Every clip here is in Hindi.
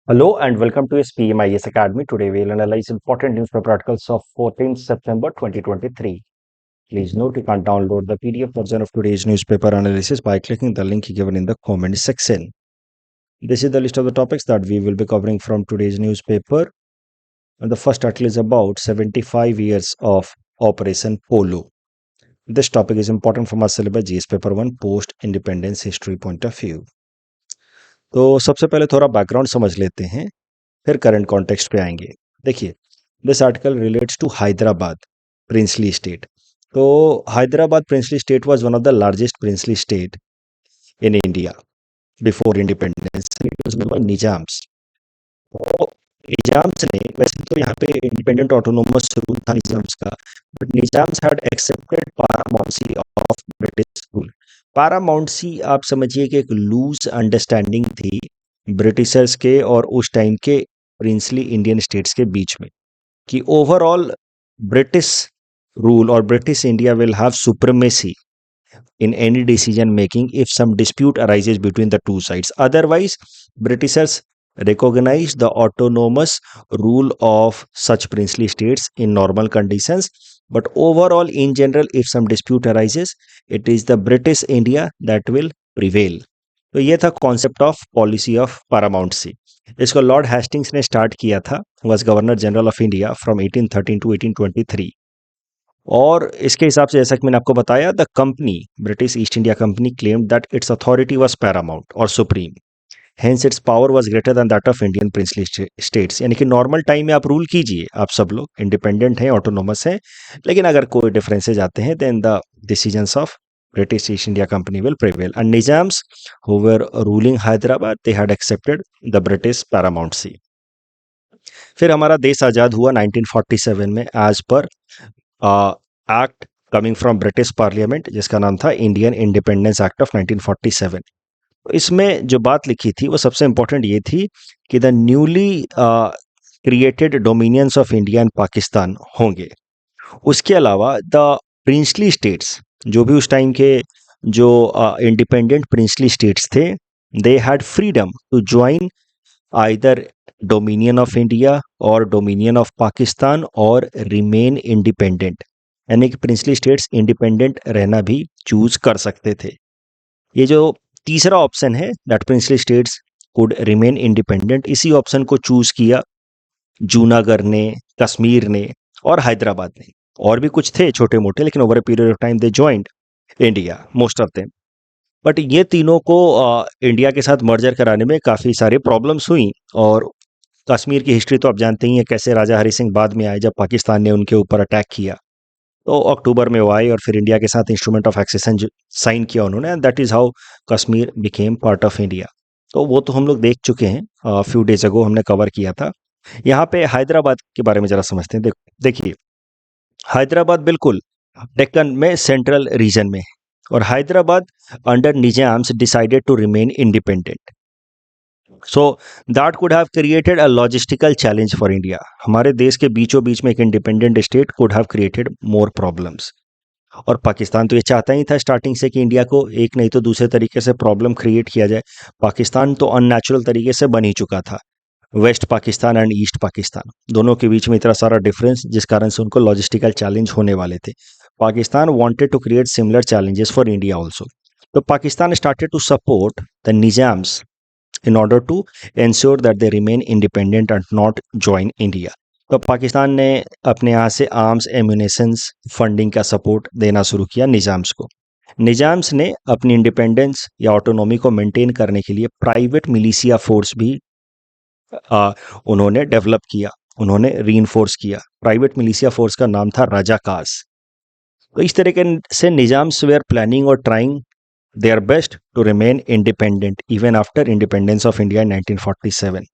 Hello and welcome to SPMIS Academy. Today we'll analyze important newspaper articles of 14th September 2023. Please note you can download the PDF version of today's newspaper analysis by clicking the link given in the comment section. This is the list of the topics that we will be covering from today's newspaper. And the first article is about 75 years of Operation Polo. This topic is important from our syllabus GS Paper 1 Post Independence History point of view. तो सबसे पहले थोड़ा बैकग्राउंड समझ लेते हैं, फिर करंट कॉन्टेक्स्ट पे आएंगे। देखिए, this article relates to Hyderabad princely state. तो Hyderabad princely state was one of the largest princely state in India before independence. It was ruled by Nizams. तो निजाम्स ने, वैसे तो यहाँ पे इंडिपेंडेंट ऑटोनोमस रूल था निजाम्स का, but Nizams had accepted paramountcy of British rule. Paramountcy आप समझिए कि एक लूज अंडरस्टैंडिंग थी ब्रिटिशर्स के और उस टाइम के प्रिंसली इंडियन स्टेट्स के बीच में, कि ओवरऑल ब्रिटिश रूल और British India will have supremacy in any decision making if some dispute arises between the two sides. Otherwise, Britishers recognize the autonomous rule of such princely states in normal conditions. But overall, in general, if some dispute arises, it is the British India that will prevail. तो ये था concept of policy of paramountcy. इसको लॉर्ड हेस्टिंग्स ने स्टार्ट किया था, was governor general of India from 1813 to 1823। और इसके हिसाब से, जैसा कि मैंने आपको बताया, the company, British East India company, claimed that its authority was paramount और supreme, hence its power was greater than that of Indian princely states. यानी कि नॉर्मल टाइम में आप रूल कीजिए, आप सब लोग इंडिपेंडेंट हैं, ऑटोनोमस हैं, लेकिन अगर कोई डिफरेंसेज आते हैं then the decisions of British East India company will prevail. And Nizams who were ruling Hyderabad, they had accepted the British paramountcy. फिर हमारा देश आज़ाद हुआ 1947 में, as per act coming from British parliament, जिसका नाम था इंडियन इंडिपेंडेंस एक्ट ऑफ 1947। तो इसमें जो बात लिखी थी वो सबसे इंपॉर्टेंट ये थी कि the newly created dominions of India and Pakistan होंगे। उसके अलावा द प्रिंसली स्टेट्स, जो भी उस टाइम के जो इंडिपेंडेंट प्रिंसली स्टेट्स थे, they had freedom to join either dominion of India और डोमिनियन ऑफ पाकिस्तान और रिमेन इंडिपेंडेंट। यानी कि प्रिंसली स्टेट्स इंडिपेंडेंट रहना भी चूज कर सकते थे। ये जो तीसरा ऑप्शन है, that princely states could remain independent, इसी ऑप्शन को चूज किया जूनागढ़ ने, कश्मीर ने और हैदराबाद ने। और भी कुछ थे छोटे मोटे, लेकिन over a period of time they joined India, most of them. But ये तीनों को इंडिया के साथ मर्जर कराने में काफ़ी सारी प्रॉब्लम्स हुई। और कश्मीर की हिस्ट्री तो आप जानते ही हैं, कैसे राजा हरि सिंह बाद में आए जब पाकिस्तान ने उनके ऊपर अटैक किया। तो अक्टूबर में वो आए और फिर इंडिया के साथ इंस्ट्रूमेंट ऑफ एक्सेशन साइन किया उन्होंने, and that is how Kashmir became part of India. तो वो तो हम लोग देख चुके हैं, फ्यू डेज अगो हमने कवर किया था। यहाँ पे हैदराबाद के बारे में ज़रा समझते हैं। देखिए, हैदराबाद बिल्कुल डेक्कन में सेंट्रल रीजन में है, और Hyderabad under Nizams decided to remain independent. So that could have created a logistical challenge for India. हमारे देश के बीचों बीच में एक independent state could have created more problems. और पाकिस्तान तो ये चाहता ही था स्टार्टिंग से कि इंडिया को एक नहीं तो दूसरे तरीके से प्रॉब्लम क्रिएट किया जाए। पाकिस्तान तो अननेचुरल तरीके से बन ही चुका था, West Pakistan and East Pakistan, दोनों के बीच में इतना सारा डिफरेंस, जिस कारण से उनको लॉजिस्टिकल चैलेंज होने वाले थे। Pakistan wanted to create similar challenges for India also. तो Pakistan started to support the Nizams in order to ensure that they remain independent and not join India. तो पाकिस्तान ने अपने यहाँ से आर्म्स, एम्यूनेशंस, फंडिंग का सपोर्ट देना शुरू किया निजाम्स को। निजाम्स ने अपनी इंडिपेंडेंस या ऑटोनॉमी को मेंटेन करने के लिए प्राइवेट मिलिशिया फोर्स भी उन्होंने डेवलप किया, उन्होंने रीइंफोर्स किया। प्राइवेट मिलिशिया फोर्स का नाम था राजाकार्स। तो इस तरीके से निजाम्स वेयर प्लानिंग और trying their best to remain independent even after independence of India in 1947.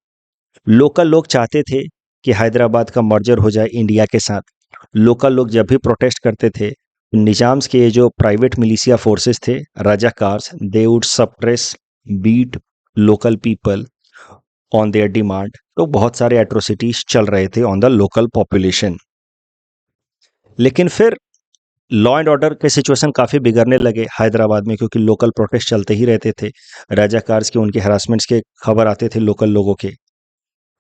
Local लोग चाहते थे कि हैदराबाद का मर्जर हो जाए इंडिया के साथ। लोकल लोग जब भी प्रोटेस्ट करते थे, निजाम्स के जो प्राइवेट मिलिशिया फोर्सेस थे, Razakars, they would suppress, beat local people on their demand. तो बहुत सारे एट्रोसिटीज चल रहे थे ऑन द लोकल पॉपुलेशन। लेकिन फिर लॉ एंड ऑर्डर के सिचुएशन काफ़ी बिगड़ने लगे हैदराबाद में, क्योंकि लोकल प्रोटेस्ट चलते ही रहते थे। राजाकार्स के, उनके हरासमेंट्स के खबर आते थे लोकल लोगों के।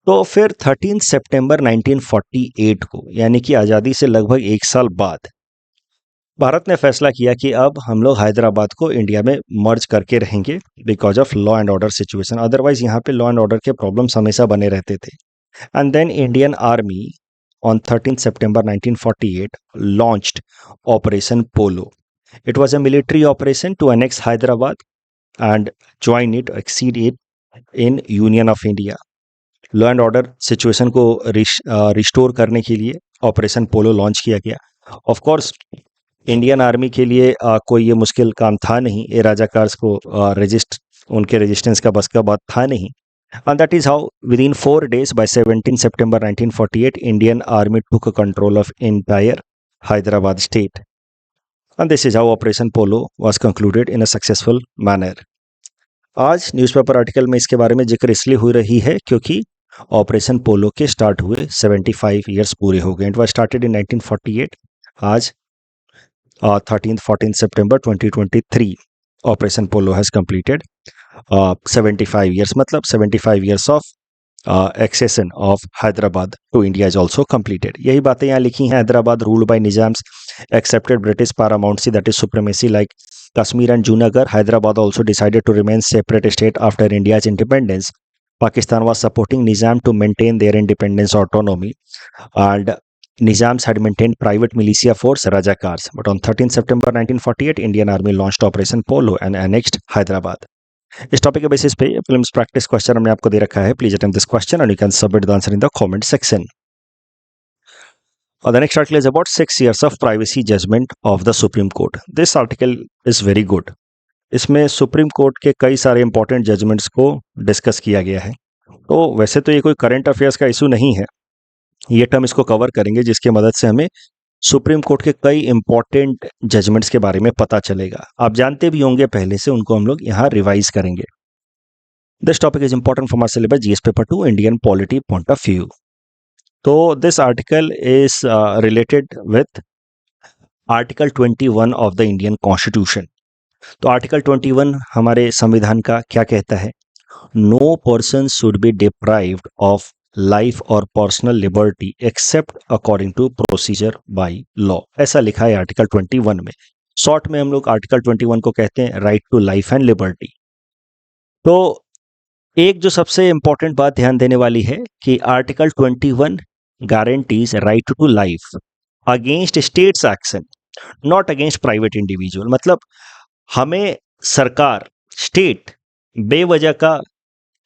तो फिर 13 सितंबर 1948 को, यानी कि आज़ादी से लगभग एक साल बाद, भारत ने फैसला किया कि अब हम लोग हैदराबाद को इंडिया में मर्ज करके रहेंगे because of law and order situation. Otherwise यहाँ पे लॉ एंड ऑर्डर के प्रॉब्लम्स हमेशा बने रहते थे। And then Indian army on 13 September 1948 launched Operation Polo. It was a military operation to annex Hyderabad and join it, exceed it in Union of India. Law and order situation को रिस्टोर करने के लिए ऑपरेशन पोलो लॉन्च किया गया। ऑफ कोर्स इंडियन आर्मी के लिए कोई ये मुश्किल काम था नहीं, ये राजाकार्स को उनके रेजिस्टेंस का बस का बात था नहीं। And that is how within 4 days, by 17 September 1948, Indian Army took control of entire Hyderabad state. And this is how Operation Polo was concluded in a successful manner. आज न्यूज़पेपर आर्टिकल में इसके बारे में जिक्र इसलिए हो रही है क्योंकि ऑपरेशन पोलो के स्टार्ट हुए 75 ईयर्स पूरे हो गए। It was started in 1948। आज 14 सितंबर 2023 operation polo has completed 75 years, मतलब 75 years of accession of Hyderabad to India is also completed. यही बातें यहाँ लिखी हैं। Hyderabad ruled by Nizams, accepted British paramountcy, that is supremacy, like Kashmir and Junagadh. Hyderabad also decided to remain separate state after India's independence. Pakistan was supporting Nizam to maintain their independence autonomy, and Nizams had maintained private militia force Rajakars. But on 13 September 1948, Indian Army launched Operation Polo and annexed Hyderabad. इस टॉपिक के बेसिस पे फिल्म्स प्रैक्टिस क्वेश्चन हमने आपको दे रखा है। Please attempt this question and you can submit the answer in the comment section. और the next article is about 6 years of privacy judgment of the supreme court. This article is very good. इसमें सुप्रीम कोर्ट के कई सारे इंपॉर्टेंट जजमेंट्स को डिस्कस किया गया है। तो वैसे तो ये कोई करंट अफेयर्स का इशू नहीं है, ये टर्म इसको कवर करेंगे जिसकी मदद से हमें सुप्रीम कोर्ट के कई इंपॉर्टेंट जजमेंट्स के बारे में पता चलेगा। आप जानते भी होंगे पहले से, उनको हम लोग यहाँ रिवाइज करेंगे। This topic is important for my syllabus GS paper 2 Indian polity point of view. तो this article is related with article 21 of the Indian constitution. तो आर्टिकल 21 हमारे संविधान का क्या कहता है? No person should be deprived of life और personal liberty except according to procedure by law. ऐसा लिखा है आर्टिकल 21 में। शॉर्ट में हम लोग आर्टिकल 21 को कहते हैं right to life and liberty. तो एक जो सबसे इंपॉर्टेंट बात ध्यान देने वाली है कि article 21 guarantees right to life against states action, not against private individual. मतलब हमें सरकार, स्टेट बेवजह का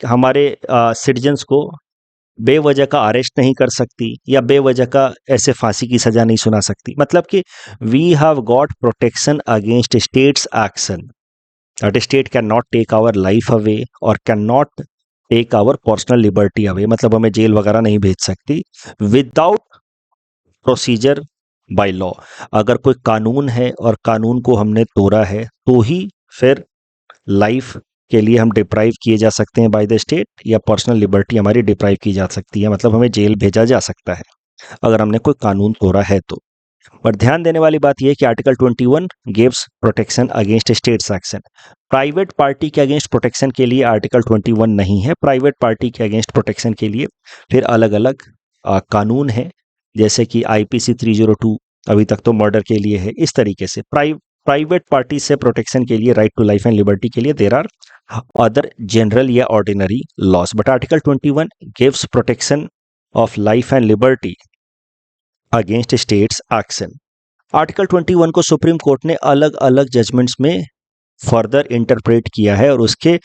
हमारे सिटीजन्स को बेवजह का अरेस्ट नहीं कर सकती या बेवजह का ऐसे फांसी की सजा नहीं सुना सकती। मतलब कि we have got protection against states action, that state can not take our life away और can not take our personal liberty away. मतलब हमें जेल वगैरह नहीं भेज सकती विदाउट प्रोसीजर बाय लॉ। अगर कोई कानून है और कानून को हमने तोड़ा है तो ही फिर लाइफ के लिए हम डिप्राइव किए जा सकते हैं बाय द स्टेट, या पर्सनल लिबर्टी हमारी डिप्राइव की जा सकती है। मतलब हमें जेल भेजा जा सकता है अगर हमने कोई कानून तोड़ा है तो। पर ध्यान देने वाली बात यह है कि article 21 gives protection against states action. Private party के अगेंस्ट प्रोटेक्शन के लिए आर्टिकल 21 नहीं है। प्राइवेट पार्टी के अगेंस्ट प्रोटेक्शन के लिए फिर अलग अलग कानून है, जैसे कि IPC 302 अभी तक तो मर्डर के लिए है। इस तरीके से प्राइवेट पार्टी से प्रोटेक्शन के लिए, right to life and liberty के लिए देयर आर अदर जनरल या ordinary laws, but article 21 gives protection of life and liberty against states action. Article 21 को सुप्रीम कोर्ट ने अलग अलग जजमेंट्स में फर्दर इंटरप्रेट किया है और उसके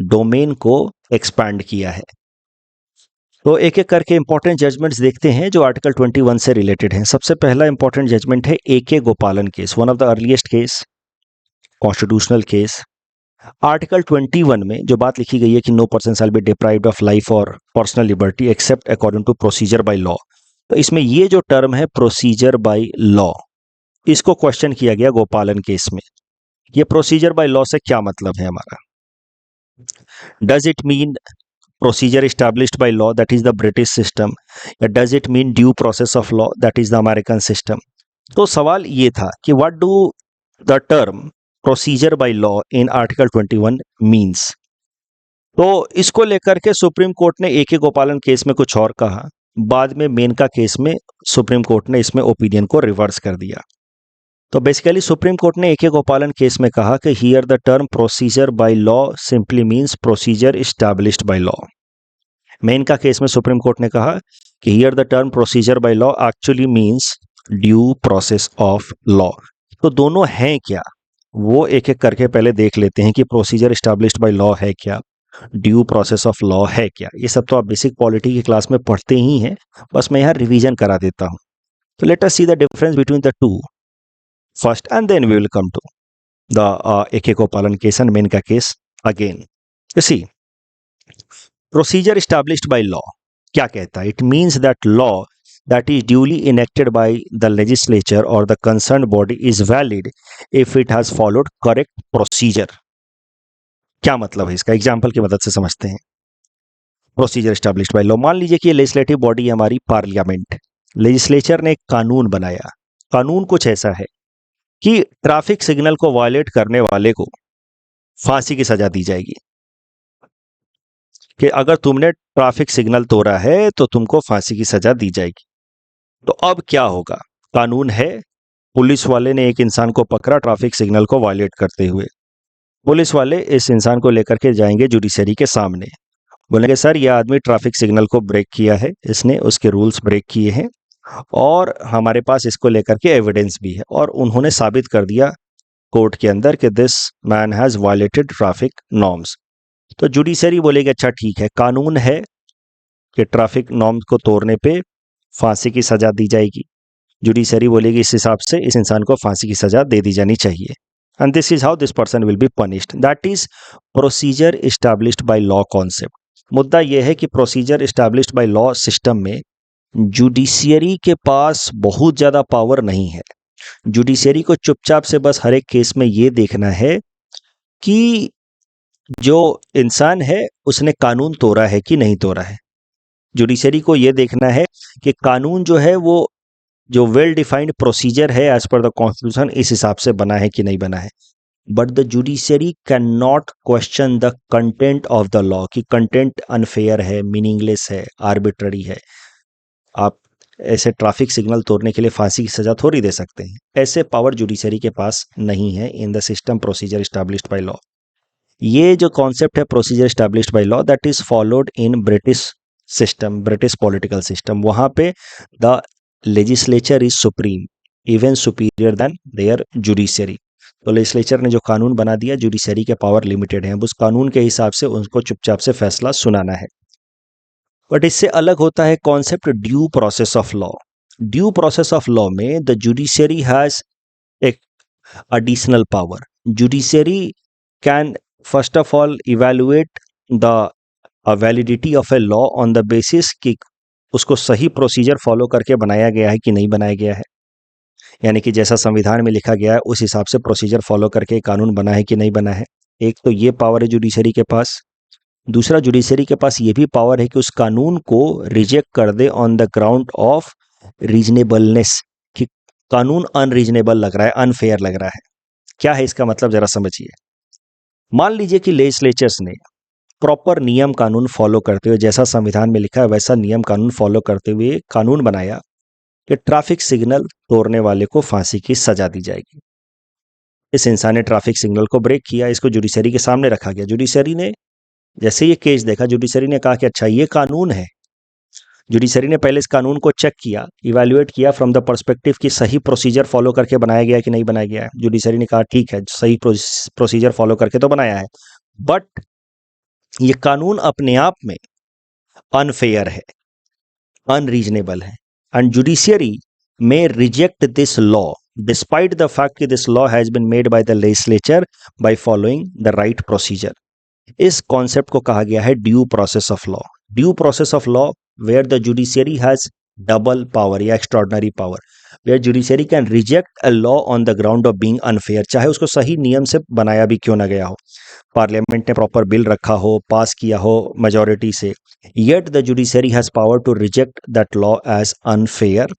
डोमेन को एक्सपैंड किया है। तो एक एक करके इंपॉर्टेंट जजमेंट्स देखते हैं जो आर्टिकल 21 से रिलेटेड हैं। सबसे पहला इंपॉर्टेंट जजमेंट है AK Gopalan case, one of the earliest case, constitutional case. Article 21 में जो बात लिखी गई है कि no person shall be deprived of life और personal liberty except according to procedure by law. तो इसमें ये जो टर्म है प्रोसीजर बाय लॉ, इसको क्वेश्चन किया गया गोपालन केस में। ये प्रोसीजर बाय लॉ से क्या मतलब है हमारा? Does it mean procedure established by law, that is the British system, या does it mean due process of law, that is the American system? तो सवाल ये था कि what do the term procedure by law in article 21 means? तो इसको लेकर के सुप्रीम कोर्ट ने ए के गोपालन केस में कुछ और कहा, बाद में मेनका केस में सुप्रीम कोर्ट ने इसमें ओपिनियन को रिवर्स कर दिया। तो बेसिकली सुप्रीम कोर्ट ने ए के गोपालन केस में कहा कि here the term procedure by law simply means procedure established by law. Maneka case में सुप्रीम कोर्ट ने कहा कि here the term procedure by law actually means due process of law. तो दोनों हैं क्या, वो एक एक करके पहले देख लेते हैं कि प्रोसीजर एस्टैब्लिश्ड बाय लॉ है क्या, ड्यू प्रोसेस ऑफ लॉ है क्या। ये सब तो आप बेसिक पॉलिटी की क्लास में पढ़ते ही हैं, बस मैं यहाँ रिवीजन करा देता हूँ। तो let us see the difference between the two first and then we will come to the A K Gopalan case and Maneka case again. See procedure established by law क्या कहता है? It means that law that is duly enacted by the legislature or the concerned body is valid if it has followed correct procedure। क्या मतलब है इसका? एग्जाम्पल की मदद से समझते हैं। प्रोसीजर एस्टैब्लिश्ड बाय लॉ, मान लीजिए कि ये लेजिस्लेटिव बॉडी है हमारी पार्लियामेंट, लेजिस्लेचर ने एक कानून बनाया। कानून कुछ ऐसा है कि ट्रैफिक सिग्नल को वायलेट करने वाले को फांसी की सजा दी जाएगी, कि अगर तुमने ट्रैफिक सिग्नल तोड़ा है तो तुमको फांसी की सजा दी जाएगी। तो अब क्या होगा? कानून है, पुलिस वाले ने एक इंसान को पकड़ा ट्रैफिक सिग्नल को वायलेट करते हुए। पुलिस वाले इस इंसान को लेकर के जाएंगे जुडिशरी के सामने, बोलेंगे सर ये आदमी ट्रैफिक सिग्नल को ब्रेक किया है, इसने उसके रूल्स ब्रेक किए हैं और हमारे पास इसको लेकर के एविडेंस भी है, और उन्होंने साबित कर दिया कोर्ट के अंदर कि this man has violated traffic norms. तो जुडिशरी बोलेगी अच्छा ठीक है, कानून है कि ट्रैफिक नॉर्म को तोड़ने पे फांसी की सजा दी जाएगी। जुडिशरी बोलेगी इस हिसाब से इस इंसान को फांसी की सजा दे दी जानी चाहिए, and this is how this person will be punished. That is procedure established by law concept. मुद्दा यह है कि procedure established by law system में जुडिशियरी के पास बहुत ज्यादा पावर नहीं है। जुडिशरी को चुपचाप से बस हर एक केस में ये देखना है कि जो इंसान है उसने कानून तोड़ा है कि नहीं तोड़ा है। जुडिशरी को ये देखना है कि कानून जो है वो जो वेल डिफाइंड प्रोसीजर है एज पर द कॉन्स्टिट्यूशन इस हिसाब से बना है कि नहीं बना है। But the judiciary can not question the content of the law, कि कंटेंट अनफेयर है, मीनिंगलेस है, आर्बिट्ररी है। आप ऐसे ट्रैफिक सिग्नल तोड़ने के लिए फांसी की सजा थोड़ी दे सकते हैं। ऐसे पावर जुडिशरी के पास नहीं है in the system procedure established by law. ये जो कॉन्सेप्ट है procedure established by law, that is followed in British system, British political system. वहां पे the legislature is supreme, even superior than their judiciary. तो लेजिस्लेचर ने जो कानून बना दिया, जुडिशरी के पावर लिमिटेड है, उस कानून के हिसाब से उनको चुपचाप से फैसला सुनाना है। बट इससे अलग होता है concept due process of law. Due process of law में द जुडिशरी हैज एक additional power. Judiciary can first of all evaluate the validity of a law on the basis कि उसको सही प्रोसीजर फॉलो करके बनाया गया है कि नहीं बनाया गया है, यानी कि जैसा संविधान में लिखा गया है उस हिसाब से प्रोसीजर फॉलो करके कानून बना है कि नहीं बना है। एक तो ये पावर है जुडिशरी के पास। दूसरा, जुडिशरी के पास ये भी पावर है कि उस कानून को रिजेक्ट कर दे on the ground of reasonableness, कि कानून अनरीजनेबल लग रहा है, अनफेयर लग रहा है। क्या है इसका मतलब, जरा समझिए। मान लीजिए कि लेजिस्लेचर्स ने प्रॉपर नियम कानून फॉलो करते हुए, जैसा संविधान में लिखा है वैसा नियम कानून फॉलो करते हुए कानून बनाया कि ट्रैफिक सिग्नल तोड़ने वाले को फांसी की सजा दी जाएगी। इस इंसान ने ट्रैफिक सिग्नल को ब्रेक किया, इसको जुडिशरी के सामने रखा गया। जुडिशरी ने जैसे ये केस देखा, जुडिशरी ने कहा कि अच्छा ये कानून है। जुडिशरी ने पहले इस कानून को चेक किया, इवैल्यूएट किया फ्रॉम द पर्सपेक्टिव कि सही प्रोसीजर फॉलो करके बनाया गया है कि नहीं बनाया गया है। जुडिशरी ने कहा ठीक है, सही प्रोसीजर फॉलो करके तो बनाया है, बट ये कानून अपने आप में अनफेयर है, अनरीजनेबल है, and judiciary may reject this law despite the fact that this law has been made by the legislature by following the right procedure। इस कॉन्सेप्ट को कहा गया है due process of law. Due process of law where the judiciary has double power या extraordinary power, where judiciary can reject a law on the ground of being unfair, चाहे उसको सही नियम से बनाया भी क्यों ना गया हो, पार्लियामेंट ने प्रॉपर बिल रखा हो, पास किया हो मेजॉरिटी से, yet the judiciary has power to reject that law as unfair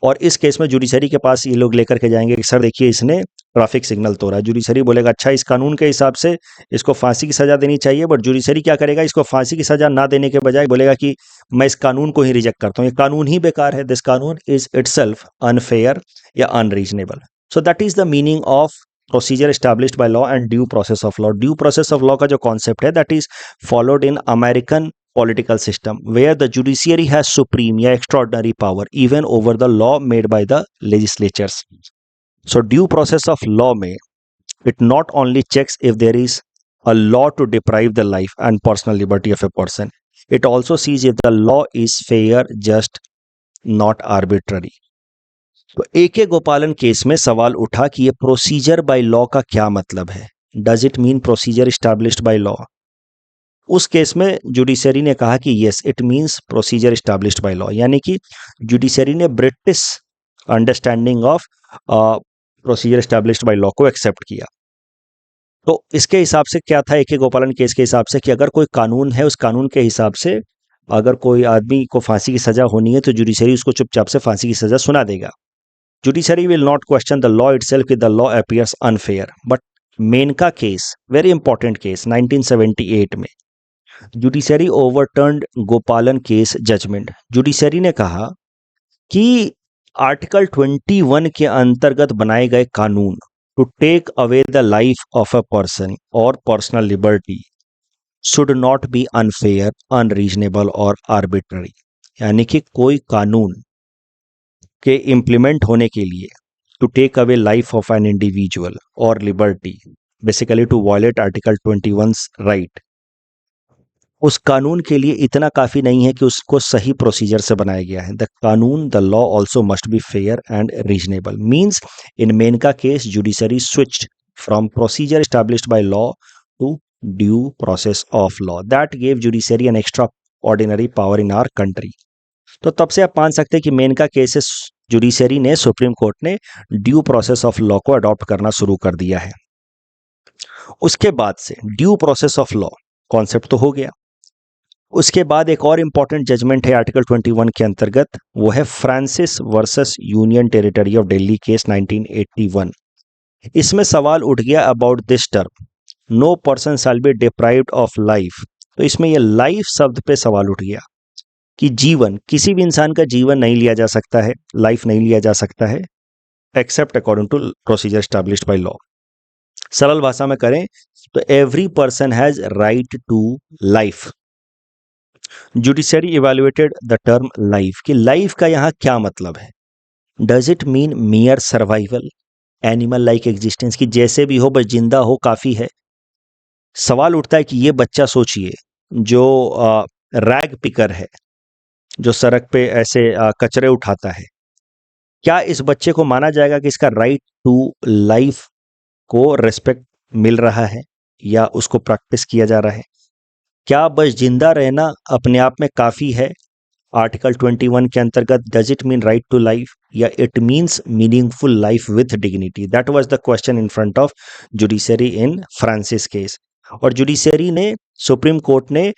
और इस केस में जुडिशरी के पास ये लोग लेकर के जाएंगे कि सर देखिए इसने ट्रैफिक सिग्नल तोड़ा। जुडिशरी बोलेगा अच्छा इस कानून के हिसाब से इसको फांसी की सजा देनी चाहिए, बट जुडिशरी क्या करेगा, इसको फांसी की सजा ना देने के बजाय बोलेगा कि मैं इस कानून को ही रिजेक्ट करता हूँ, ये कानून ही बेकार है, दिस कानून इज इटसेल्फ अनफेयर या unreasonable. So that is the meaning of procedure established by law and due process of law. Due process of law का जो कॉन्सेप्ट है that is followed in American political system where the judiciary has supreme या extraordinary power even over the law made by the legislatures. So due process of law में it not only checks if there is a law to deprive the life and personal liberty of a person, it also sees if the law is fair, just, not arbitrary. तो AK गोपालन केस में सवाल उठा कि ये प्रोसीजर बाय लॉ का क्या मतलब है, does it mean procedure established by law. उस केस में जुडिशरी ने कहा कि yes it means procedure established by law, यानी कि जुडिशरी ने British understanding of procedure established by law को एक्सेप्ट किया। तो इसके हिसाब से क्या था AK गोपालन केस के हिसाब से कि अगर कोई कानून है उस कानून के हिसाब से अगर कोई आदमी को फांसी की सजा होनी है तो जुडिशरी उसको चुपचाप से फांसी की सजा सुना देगा। Judiciary will not question the law itself if the law appears unfair, but Maneka case very important case 1978 में जुडिशरी ओवरटर्न्ड गोपालन केस जजमेंट। जुडिशरी ने कहा कि आर्टिकल 21 के अंतर्गत बनाए गए कानून to take away the life of a person और personal liberty should not be unfair, unreasonable और आर्बिट्ररी। यानी कि कोई कानून के इम्प्लीमेंट होने के लिए to take away life of an individual और liberty, basically to violate article 21 right, उस कानून के लिए इतना काफी नहीं है कि उसको सही प्रोसीजर से बनाया गया है। द कानून the law also must be fair and reasonable. Means in Maneka case judiciary switched from procedure established by law to due process of law that gave judiciary an extraordinary power in our country. तो तब से आप मान सकते हैं कि मेनका केसेस जुडिशरी ने, सुप्रीम कोर्ट ने ड्यू प्रोसेस ऑफ लॉ को अडॉप्ट करना शुरू कर दिया है। उसके बाद से due process of law concept तो हो गया। उसके बाद एक और इंपॉर्टेंट जजमेंट है आर्टिकल 21 के अंतर्गत, वो है Francis versus union territory of Delhi case 1981। इसमें सवाल उठ गया about this term, no person shall be deprived of life. तो इसमें ये लाइफ शब्द पे सवाल उठ गया कि जीवन, किसी भी इंसान का जीवन नहीं लिया जा सकता है, लाइफ नहीं लिया जा सकता है except according to procedure established by law. सरल भाषा में करें तो every person has right to life. Judiciary evaluated the term life कि लाइफ का यहाँ क्या मतलब है। Does it mean mere survival, animal like existence की जैसे भी हो बस जिंदा हो काफी है। सवाल उठता है कि ये बच्चा सोचिए जो रैग पिकर है, जो सड़क पे ऐसे कचरे उठाता है, क्या इस बच्चे को माना जाएगा कि इसका राइट टू लाइफ को रेस्पेक्ट मिल रहा है या उसको प्रैक्टिस किया जा रहा है? क्या बस जिंदा रहना अपने आप में काफी है आर्टिकल 21 के अंतर्गत? Does it mean right to life या it means meaningful life with dignity? That was the question in front of judiciary in Francis case. और जुडिशरी ने, सुप्रीम कोर्ट ने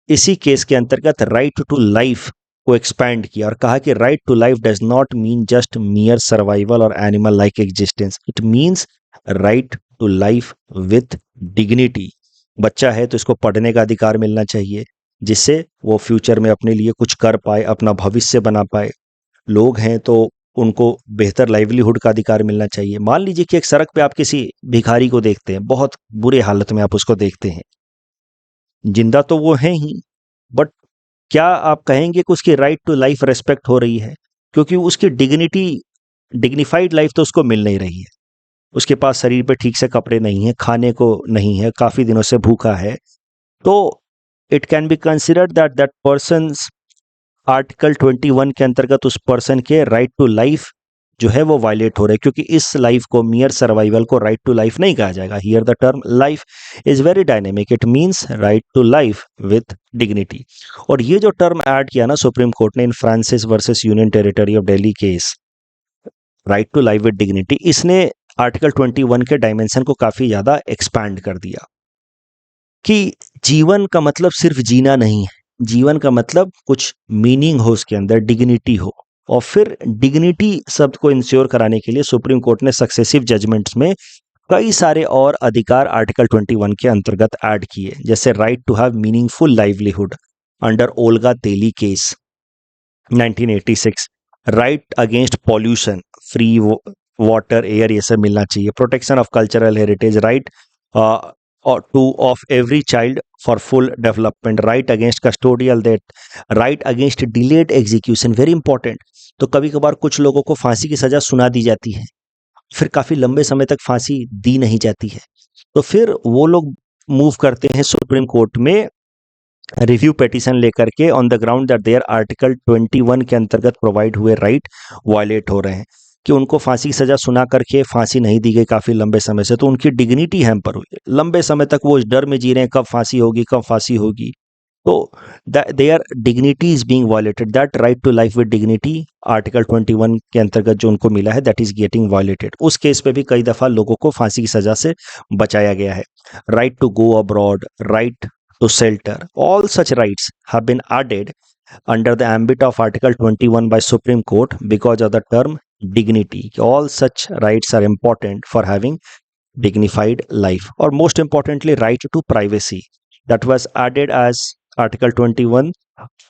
इसी केस के अंतर्गत राइट टू लाइफ को एक्सपैंड किया और कहा कि right to life does not mean just mere survival और animal like existence, it means right to life with dignity. बच्चा है तो इसको पढ़ने का अधिकार मिलना चाहिए जिससे वो फ्यूचर में अपने लिए कुछ कर पाए, अपना भविष्य बना पाए। लोग हैं तो उनको बेहतर लाइवलीहुड का अधिकार मिलना चाहिए। मान लीजिए कि एक सड़क पे आप किसी भिखारी को देखते हैं, बहुत बुरे हालत में आप उसको देखते हैं, जिंदा तो वो है ही, बट क्या आप कहेंगे कि उसकी राइट टू लाइफ रेस्पेक्ट हो रही है? क्योंकि उसकी डिग्निफाइड लाइफ तो उसको मिल नहीं रही है। उसके पास शरीर पे ठीक से कपड़े नहीं है, खाने को नहीं है, काफी दिनों से भूखा है। तो it can be considered that that persons article 21 के अंतर्गत उस पर्सन के राइट टू लाइफ जो है वो वायलेट हो रहा है, क्योंकि इस लाइफ को, मियर सर्वाइवल को राइट टू लाइफ नहीं कहा जाएगा। Here the term life is very dynamic, it means right to life with dignity. और ये जो टर्म ऐड किया ना सुप्रीम कोर्ट ने in Francis versus union territory of Delhi case, right to life with dignity, इसने आर्टिकल 21 के डायमेंशन को काफी ज्यादा एक्सपैंड कर दिया कि जीवन का मतलब सिर्फ जीना नहीं है, जीवन का मतलब कुछ मीनिंग हो, उसके अंदर डिग्निटी हो, और फिर डिग्निटी शब्द को इंश्योर कराने के लिए सुप्रीम कोर्ट ने सक्सेसिव जजमेंट्स में कई सारे और अधिकार आर्टिकल 21 के अंतर्गत ऐड किए, जैसे right to have meaningful livelihood under Olga Tellis case 1986, right against pollution, free water air ये सब मिलना चाहिए, protection of cultural heritage, right to of every child for full development, right against custodial death, right against delayed execution, very important. तो कभी कभार कुछ लोगों को फांसी की सजा सुना दी जाती है, फिर काफी लंबे समय तक फांसी दी नहीं जाती है, तो फिर वो लोग मूव करते हैं सुप्रीम कोर्ट में रिव्यू पिटीशन लेकर के on the ground that there article 21 के अंतर्गत प्रोवाइड हुए राइट वायलेट हो रहे हैं, कि उनको फांसी की सजा सुना करके फांसी नहीं दी गई काफी लंबे समय से, तो उनकी डिग्निटी हैम्पर हुई, लंबे समय तक वो इस डर में जी रहे हैं कब फांसी होगी कब फांसी होगी, तो their dignity is being violated, that right to life with dignity article 21 के अंतर्गत जो उनको मिला है दैट इज गेटिंग वायलेटेड। उस केस पे भी कई दफा लोगों को फांसी की सजा से बचाया गया है। Right to go abroad, right to shelter, all such rights have been added under the ambit of Article 21 by Supreme Court because of the term dignity. All such rights are important for having dignified life. Or most importantly, right to privacy that was added as Article 21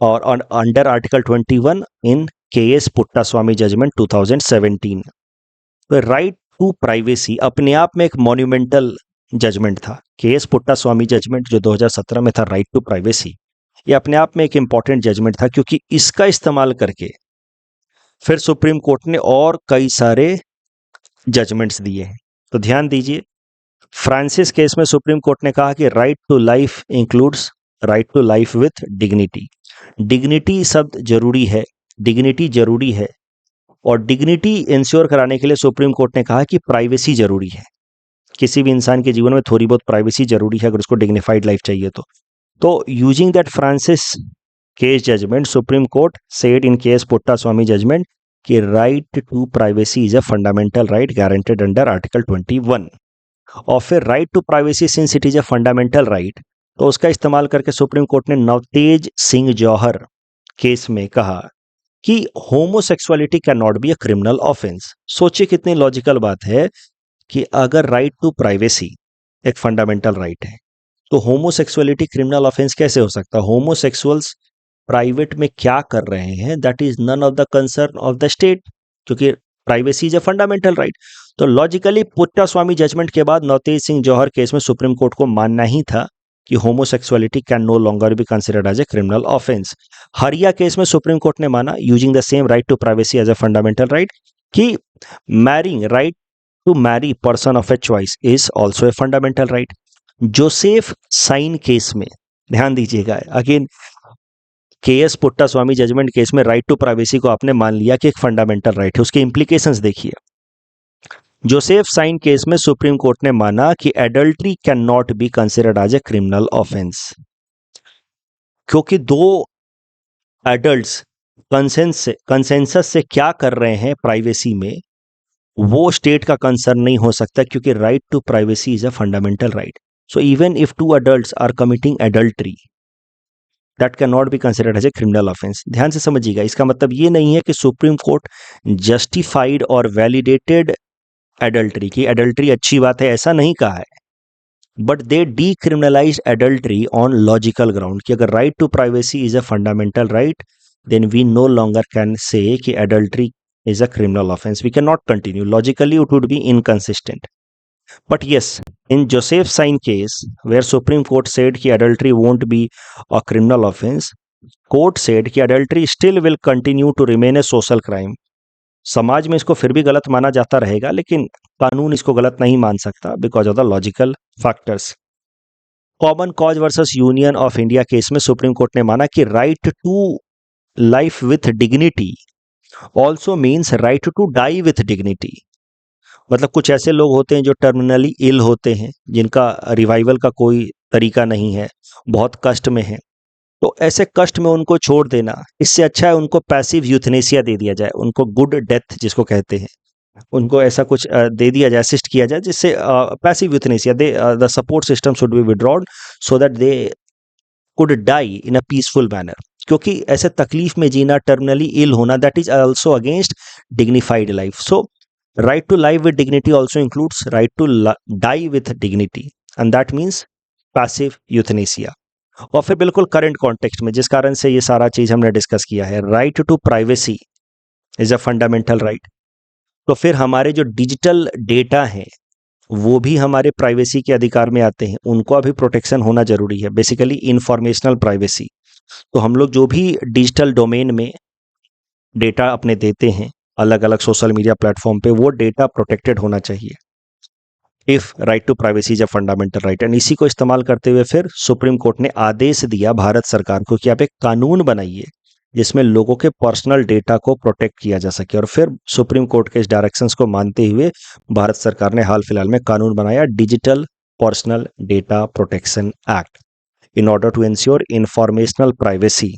or under Article 21 in K.S. Puttaswamy judgment 2017. तो राइट टू प्राइवेसी अपने आप में एक मॉन्यूमेंटल जजमेंट था। केएस पुट्टास्वामी जजमेंट जो 2017 में था, राइट टू प्राइवेसी, ये अपने आप में एक इंपॉर्टेंट जजमेंट था, क्योंकि इसका इस्तेमाल करके फिर सुप्रीम कोर्ट ने और कई सारे जजमेंट्स दिए हैं। तो ध्यान दीजिए, फ्रांसिस केस में सुप्रीम कोर्ट ने कहा कि right to life includes right to life with dignity. Dignity शब्द जरूरी है, डिग्निटी जरूरी है, और डिग्निटी इंश्योर कराने के लिए सुप्रीम कोर्ट ने कहा कि प्राइवेसी जरूरी है। किसी भी इंसान के जीवन में थोड़ी बहुत प्राइवेसी जरूरी है अगर उसको डिग्निफाइड लाइफ चाहिए तो using that Francis case judgment, supreme court said in case Puttaswamy judgment कि right to privacy is a fundamental right guaranteed under article 21। और फिर right to privacy since it is a fundamental right, तो उसका इस्तेमाल करके सुप्रीम कोर्ट ने नवतेज सिंह जौहर केस में कहा कि homosexuality can not be a criminal offence. सोचिए कितनी लॉजिकल बात है कि अगर राइट टू प्राइवेसी एक फंडामेंटल राइट है, तो होमोसेक्सुअलिटी क्रिमिनल ऑफेंस कैसे हो सकता है? होमोसेक्सुअल्स प्राइवेट में क्या कर रहे हैं that is none of the concern of the state, क्योंकि privacy is a fundamental right. तो लॉजिकली पुट्टास्वामी जजमेंट के बाद नवतेज सिंह जौहर केस में सुप्रीम कोर्ट को मानना ही था कि homosexuality can no longer be considered as a criminal offence. Hadiya case में सुप्रीम कोर्ट ने माना using the same right to privacy as a fundamental right कि marrying, right to marry person of a choice is also a fundamental right. Joseph sign case में ध्यान दीजिएगा, again K S Puttaswamy judgment case में राइट टू प्राइवेसी को आपने मान लिया कि एक फंडामेंटल राइट है, उसके इंप्लीकेशंस देखिए। जोसेफ साइन केस में सुप्रीम कोर्ट ने माना कि adultery can not be considered as a criminal offence, क्योंकि दो एडल्ट्स कंसेंसस से क्या कर रहे हैं प्राइवेसी में, वो स्टेट का कंसर्न नहीं हो सकता, क्योंकि right to privacy is a fundamental right. So even if two adults are committing adultery that can not be considered as a criminal offence. ध्यान से समझिएगा, इसका मतलब ये नहीं है कि सुप्रीम कोर्ट जस्टिफाइड और वैलिडेटेड एडल्ट्री की एडल्ट्री अच्छी बात है, ऐसा नहीं कहा है, but they decriminalise adultery on logical ground कि अगर right to privacy is a fundamental right then we know longer can say कि adultery is a criminal offense. We cannot continue. Logically, it would be inconsistent. But yes, in Joseph Sain case, where Supreme Court said कि adultery won't be a criminal offense, court said कि adultery still will continue to remain a social crime. समाज में इसको फिर भी गलत माना जाता रहेगा, लेकिन कानून इसको गलत नहीं मान सकता because of the logical factors. Common cause versus union of India case में सुप्रीम कोर्ट ने माना कि right to life with dignity also means right to die with dignity. मतलब कुछ ऐसे लोग होते हैं जो टर्मिनली इल होते हैं, जिनका रिवाइवल का कोई तरीका नहीं है, बहुत कष्ट में है, तो ऐसे कष्ट में उनको छोड़ देना, इससे अच्छा है उनको पैसिव यूथनेसिया दे दिया जाए, उनको गुड डेथ जिसको कहते हैं, उनको ऐसा कुछ दे दिया जाए, असिस्ट किया जाए, जिससे passive euthanasia they the support system should be withdrawn so that they could die in a peaceful manner. क्योंकि ऐसे तकलीफ में जीना, टर्मिनली इल होना, that is also against dignified life. So right to life with dignity also includes right to die with dignity, and that means passive euthanasia. और फिर बिल्कुल करंट कॉन्टेक्स्ट में, जिस कारण से ये सारा चीज हमने डिस्कस किया है, right to privacy is a fundamental right. तो फिर हमारे जो डिजिटल डेटा हैं वो भी हमारे प्राइवेसी के अधिकार में आते हैं, उनको अभी प्रोटेक्शन होना जरूरी है. Basically informational privacy. तो हम लोग जो भी डिजिटल डोमेन में डेटा अपने देते हैं अलग अलग सोशल मीडिया प्लेटफॉर्म पे, वो डेटा प्रोटेक्टेड होना चाहिए. If right to privacy is a fundamental right. And इसी को इस्तेमाल करते हुए फिर सुप्रीम कोर्ट ने आदेश दिया भारत सरकार को कि आप एक कानून बनाइए जिसमें लोगों के पर्सनल डेटा को प्रोटेक्ट किया जा सके. और फिर सुप्रीम कोर्ट के इस डायरेक्शंस को मानते हुए भारत सरकार ने हाल फिलहाल में कानून बनाया, digital personal data protection act, in order to ensure informational privacy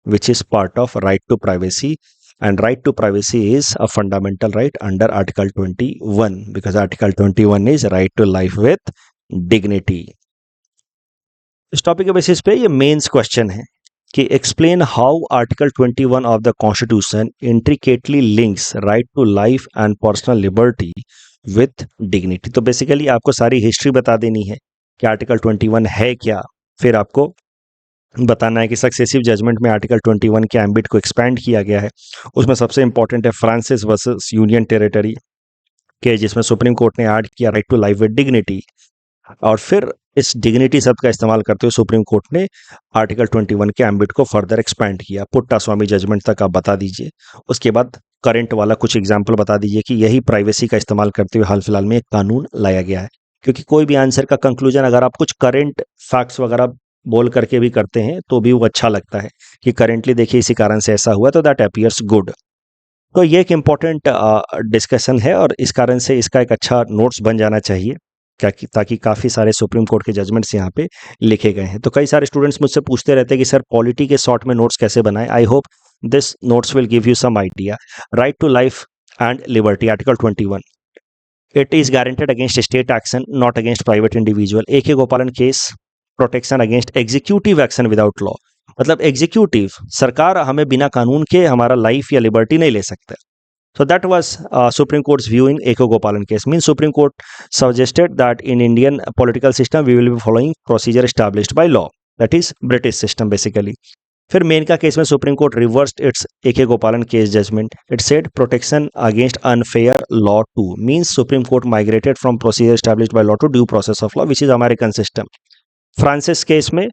which is part of right to privacy. And right to privacy is a fundamental right under article 21, because article 21 is right to life with dignity. इस टॉपिक के बेसिस पे ये मेंस क्वेश्चन है कि explain how article 21 of the constitution intricately links right to life and personal liberty with dignity. तो बेसिकली आपको सारी हिस्ट्री बता देनी है कि आर्टिकल 21 है क्या, फिर आपको बताना है कि सक्सेसिव जजमेंट में आर्टिकल 21 के एम्बिट को एक्सपैंड किया गया है. उसमें सबसे इंपॉर्टेंट है फ्रांसिस वर्सेस यूनियन टेरिटरी के, जिसमें सुप्रीम कोर्ट ने ऐड किया right to life with dignity. और फिर इस डिग्निटी शब्द का इस्तेमाल करते हुए सुप्रीम कोर्ट ने आर्टिकल 21 के एम्बिट को फर्दर एक्सपैंड किया. पुट्टा स्वामी जजमेंट तक आप बता दीजिए. उसके बाद करंट वाला कुछ एग्जाम्पल बता दीजिए कि यही प्राइवेसी का इस्तेमाल करते हुए हाल फिलहाल में एक कानून लाया गया है. क्योंकि कोई भी आंसर का कंक्लूजन अगर आप कुछ करंट फैक्ट्स वगैरह बोल करके भी करते हैं तो भी वो अच्छा लगता है कि करेंटली देखिए इसी कारण से ऐसा हुआ, तो दैट अपीयर्स गुड. तो ये एक इम्पॉर्टेंट डिस्कशन है और इस कारण से इसका एक अच्छा नोट्स बन जाना चाहिए, ताकि काफ़ी सारे सुप्रीम कोर्ट के जजमेंट्स यहाँ पे लिखे गए हैं. तो कई सारे स्टूडेंट्स मुझसे पूछते रहते हैं कि सर पॉलिटी के शॉर्ट में नोट्स कैसे बनाएं. I hope this notes will give you some idea. Right to life and liberty, article 21, it is guaranteed against state action not against private individual. AK Gopalan case, protection against executive action without law. मतलब एग्जीक्यूटिव सरकार हमें बिना कानून के हमारा लाइफ या लिबर्टी नहीं ले सकता. So that was Supreme Court's view in Eko Gopalan case. Means Supreme Court suggested that in Indian political system we will be following procedure established by law. That is British system basically. फिर मेन का केस में supreme court reversed its AK Gopalan case judgement. It said protection against unfair law too. Means supreme court migrated from procedure established by law to due process of law, which is American system. Francis case में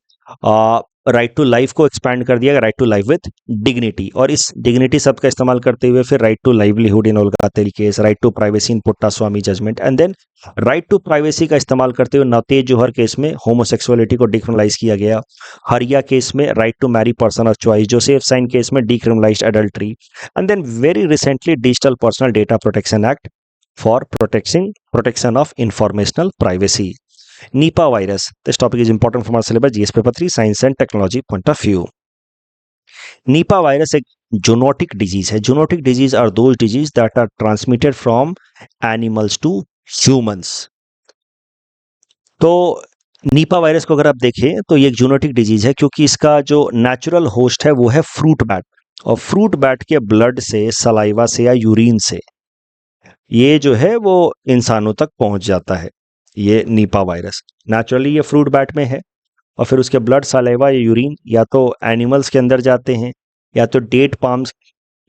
राइट टू लाइफ को एक्सपैंड कर दिया, right to life with dignity. और इस डिग्निटी शब्द का इस्तेमाल करते हुए फिर right to livelihood in Olga Tellis case, right to privacy in Puttaswamy judgment, and then right to privacy का इस्तेमाल करते हुए नवतेज जौहर केस में होमोसेक्सुअलिटी को डिक्रिमिनलाइज किया गया. हरिया केस में right to marry person of choice. Joseph sign case में decriminalized adultery. And then very recently digital personal data protection act for protection of informational privacy. Nipah virus. This topic is important from our syllabus GS paper 3 science and technology point of view. Nipah virus एक zoonotic disease है. Zoonotic disease are those disease that are transmitted from animals to humans. तो नीपा वायरस को अगर आप देखें तो ये एक जूनोटिक डिजीज है क्योंकि इसका जो नेचुरल होस्ट है वो है फ्रूट बैट. और फ्रूट बैट के ब्लड से, सलाइवा से या यूरिन से ये जो है वो इंसानों तक पहुंच जाता है. ये नीपा वायरस नेचुरली ये फ्रूट बैट में है और फिर उसके ब्लड, सलाइवा या यूरिन या तो एनिमल्स के अंदर जाते हैं या तो डेट पाम्स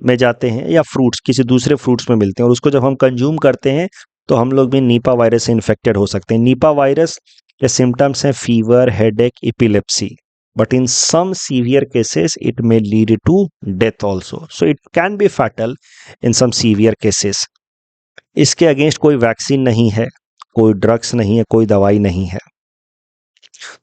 में जाते हैं या फ्रूट्स, किसी दूसरे फ्रूट्स में मिलते हैं. और उसको जब हम कंज्यूम करते हैं तो हम लोग भी नीपा वायरस से इन्फेक्टेड हो सकते हैं. नीपा वायरस के सिम्टम्स हैं fever, headache, epilepsy. But in some severe cases it may lead to death also. So it can be fatal in some severe cases. इसके अगेंस्ट कोई वैक्सीन नहीं है, कोई ड्रग्स नहीं है, कोई दवाई नहीं है.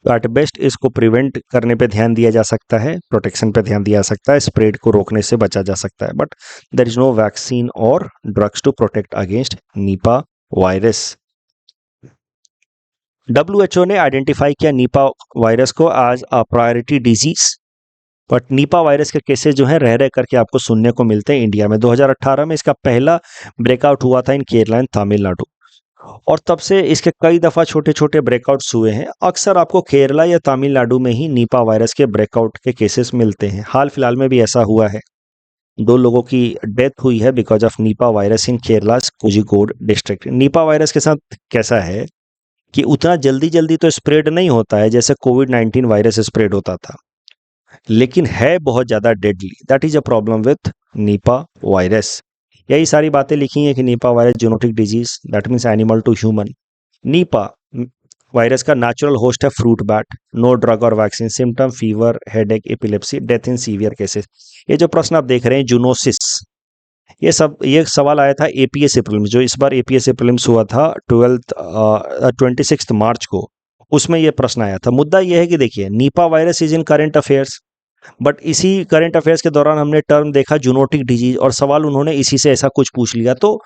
तो एट बेस्ट इसको प्रिवेंट करने पे ध्यान दिया जा सकता है, प्रोटेक्शन पे ध्यान दिया जा सकता है, स्प्रेड को रोकने से बचा जा सकता है. But there is no vaccine और drugs to protect against Nipah virus. WHO ने आइडेंटिफाई किया नीपा वायरस को as a priority disease. But Nipah virus के केसेस जो हैं रह रह करके आपको सुनने को मिलते हैं इंडिया में. 2018 में इसका पहला ब्रेकआउट हुआ था इन केरला एंड तमिलनाडु. और तब से इसके कई दफ़ा छोटे छोटे ब्रेकआउट्स हुए हैं। अक्सर आपको केरला या तमिलनाडु में ही निपा वायरस के ब्रेकआउट के केसेस मिलते हैं। हाल फिलहाल में भी ऐसा हुआ है, 2 लोगों की डेथ हुई है because of Nipah virus in Kerala's Kozhikode district. Nipah virus के साथ कैसा है कि उतना जल्दी जल्दी तो स्प्रेड नहीं होता है जैसे कोविड-19 वायरस स्प्रेड होता था, लेकिन है बहुत ज़्यादा deadly. That is a problem with Nipah virus. यही सारी बातें लिखी हैं कि Nipah virus zoonotic disease, that means animal to human. Nipah virus का नेचुरल होस्ट है फ्रूट बैट। नो ड्रग और vaccine. Symptom fever, headache, epilepsy, death in severe cases. ये जो प्रश्न आप देख रहे हैं जूनोसिस, ये सवाल आया था एपीएससी प्रीलिम्स, जो इस बार एपीएससी प्रीलिम्स हुआ था 26 मार्च को, उसमें ये प्रश्न आया था। मुद्दा यह है कि देखिए, Nipah virus is in current affairs, but इसी करंट अफेयर्स के दौरान हमने टर्म देखा जूनोटिक डिजीज और सवाल उन्होंने इसी से ऐसा कुछ पूछ लिया। तो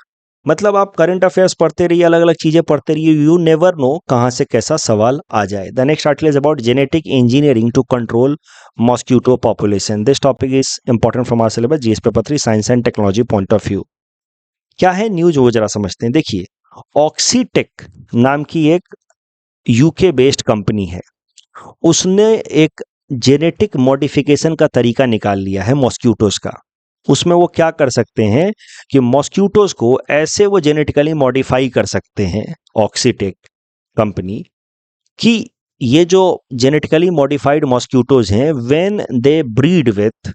मतलब आप करंट अफेयर्स पढ़ते रहिए, अलग अलग चीजें पढ़ते रहिए, यू नेवर नो कहां से कैसा सवाल आ जाए। The next article is about genetic engineering to control mosquito population. This topic is important from our syllabus GS paper 3 science and technology point of view. क्या है न्यूज, वो जरा समझते हैं। देखिए, ऑक्सीटेक नाम की एक यूके बेस्ड कंपनी है, उसने एक जेनेटिक मॉडिफिकेशन का तरीका निकाल लिया है मॉस्किटोज का। उसमें वो क्या कर सकते हैं कि मॉस्किटोज को ऐसे वो जेनेटिकली मॉडिफाई कर सकते हैं, ऑक्सीटेक कंपनी, कि ये जो जेनेटिकली मॉडिफाइड मॉस्किटोज हैं, when they breed with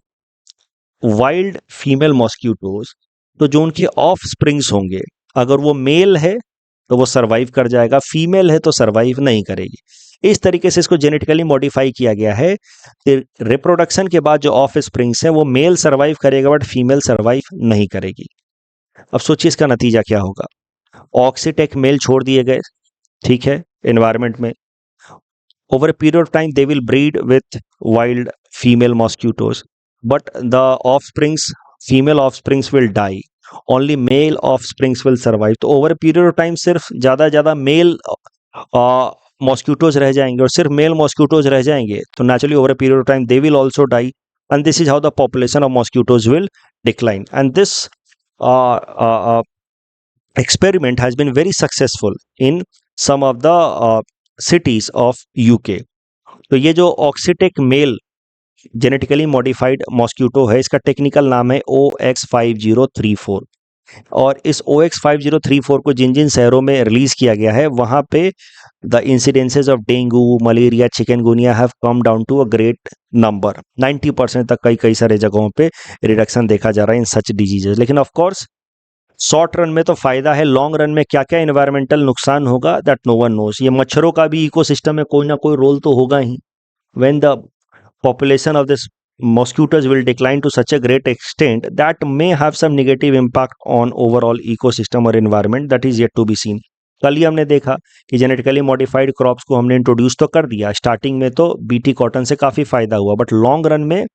wild female mosquitoes, तो जो उनके ऑफ स्प्रिंग्स होंगे, अगर वो मेल है तो वो सरवाइव कर जाएगा, फीमेल है तो सरवाइव नहीं करेगी। इस तरीके से इसको जेनेटिकली मॉडिफाई किया गया है। रिप्रोडक्शन के बाद जो ऑफ स्प्रिंग्स हैं वो मेल सरवाइव करेगा बट फीमेल सरवाइव नहीं करेगी। अब सोचिए इसका नतीजा क्या होगा। ऑक्सीटेक मेल छोड़ दिए गए, ठीक है, एनवायरमेंट में। Over a period of time they will breed with wild female mosquitoes, but the offsprings, female offsprings will die, only male offsprings will survive। तो over a period of time सिर्फ ज़्यादा मेल मॉस्किटोज रह जाएंगे और सिर्फ मेल मॉस्किटोज रह जाएंगे, तो naturally over a period of time they will also die, and this is how the population of mosquitoes will decline। And this experiment has been very successful in some of the cities of UK। तो ये जो ऑक्सीटेक मेल जेनेटिकली मॉडिफाइड मॉस्किटो है, इसका टेक्निकल नाम है OX5034। और इस OX5034 को जिन जिन शहरों में रिलीज किया गया है, वहां पे the incidences of dengue, malaria, chikungunya have come down to a great number. 90% तक कई सारे जगहों पे रिडक्शन देखा जा रहा है इन सच डिजीजेस। लेकिन ऑफ कोर्स शॉर्ट रन में तो फायदा है, लॉन्ग रन में क्या क्या इन्वायरमेंटल नुकसान होगा दैट नो वन नोस। ये मच्छरों का भी इकोसिस्टम में कोई ना कोई रोल तो होगा ही। When the population of this mosquitoes will decline to such a great extent that may have some negative impact on overall ecosystem और environment, that is yet to be seen। कल ही हमने देखा कि जेनेटिकली मॉडिफाइड क्रॉप्स को हमने इंट्रोड्यूस तो कर दिया, स्टार्टिंग में तो बीटी कॉटन से काफी फायदा हुआ, बट लॉन्ग रन में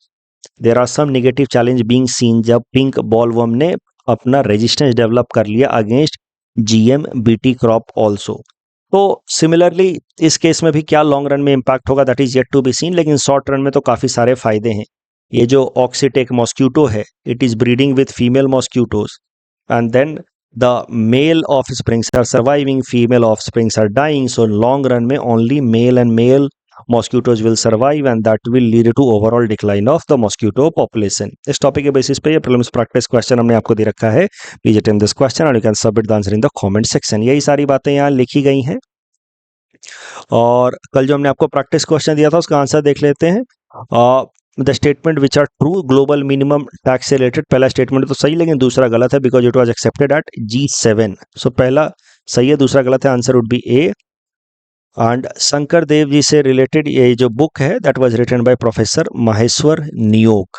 there are some negative challenge being seen, जब पिंक बॉलवर्म ने अपना रेजिस्टेंस डेवलप कर लिया against GM BT crop also. तो सिमिलरली इस केस में भी क्या लॉन्ग रन में इंपैक्ट होगा that is yet to be seen, लेकिन शॉर्ट रन में तो काफी सारे फायदे हैं। ये जो ऑक्सीटेक मॉस्किटो है, it is breeding with female mosquitoes and then the male offsprings are surviving, female offsprings are dying. So long run में only male and male mosquitoes will survive and that will lead to overall decline of the mosquito population. इस टॉपिक के बेसिस पे ये प्रीलिम्स प्रैक्टिस क्वेश्चन हमने आपको दे रखा है। Please attempt this question and you can submit the answer in the comment section. यही सारी बातें यहाँ लिखी गई हैं और कल जो हमने आपको प्रैक्टिस क्वेश्चन दिया था उसका आंसर देख लेते हैं। The statement which are true global minimum tax से रिलेटेड, पहला स्टेटमेंट तो सही लेकिन दूसरा गलत है because it was accepted at G7। So पहला सही है, दूसरा गलत है, answer would be A. And Shankar Dev ji से रिलेटेड ये जो बुक है that was written by professor Maheshwar Neog.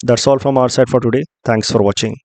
That's all from our side for today. Thanks for watching.